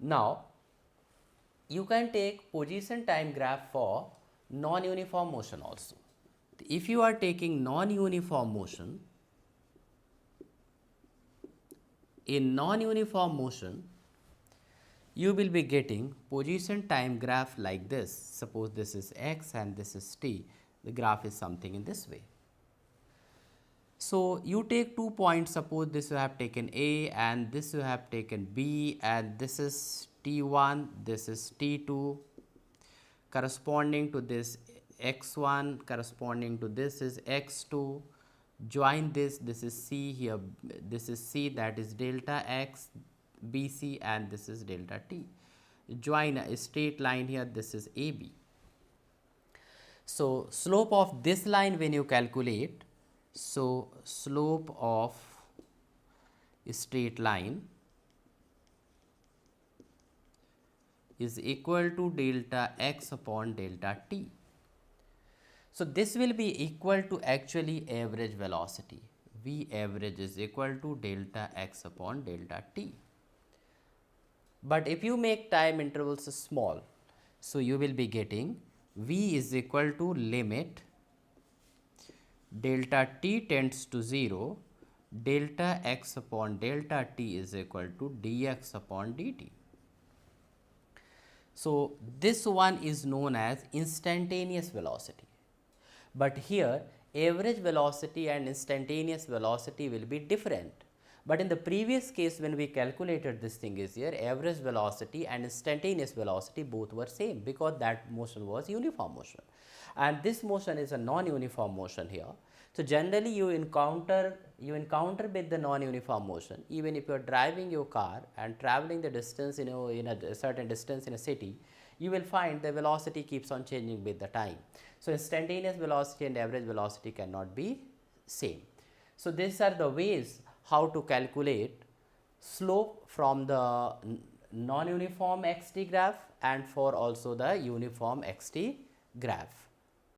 Now you can take position time graph for non-uniform motion also. If you are taking non-uniform motion, in non-uniform motion you will be getting position time graph like this. Suppose this is x and this is t, the graph is something in this way. So you take 2 points, suppose this you have taken A and this you have taken B, and this is T1, this is T2, corresponding to this x1, corresponding to this is x2. Join this, this is C here, this is C, that is delta x BC, and this is delta T. Join a straight line here, this is AB. So slope of this line when you calculate, so slope of straight line is equal to delta x upon delta t. So this will be equal to actually average velocity. V average is equal to delta x upon delta t. But if you make time intervals small, so you will be getting V is equal to limit delta t tends to 0, delta x upon delta t is equal to dx upon dt. So this one is known as instantaneous velocity, but here average velocity and instantaneous velocity will be different. But in the previous case when we calculated this thing is here, average velocity and instantaneous velocity both were same, because that motion was uniform motion, and this motion is a non-uniform motion here. So generally you encounter with the non-uniform motion, even if you are driving your car and traveling the distance in a certain distance in a city, you will find the velocity keeps on changing with the time. So instantaneous velocity and average velocity cannot be same. So these are the ways how to calculate slope from the non-uniform xt graph and for also the uniform xt graph.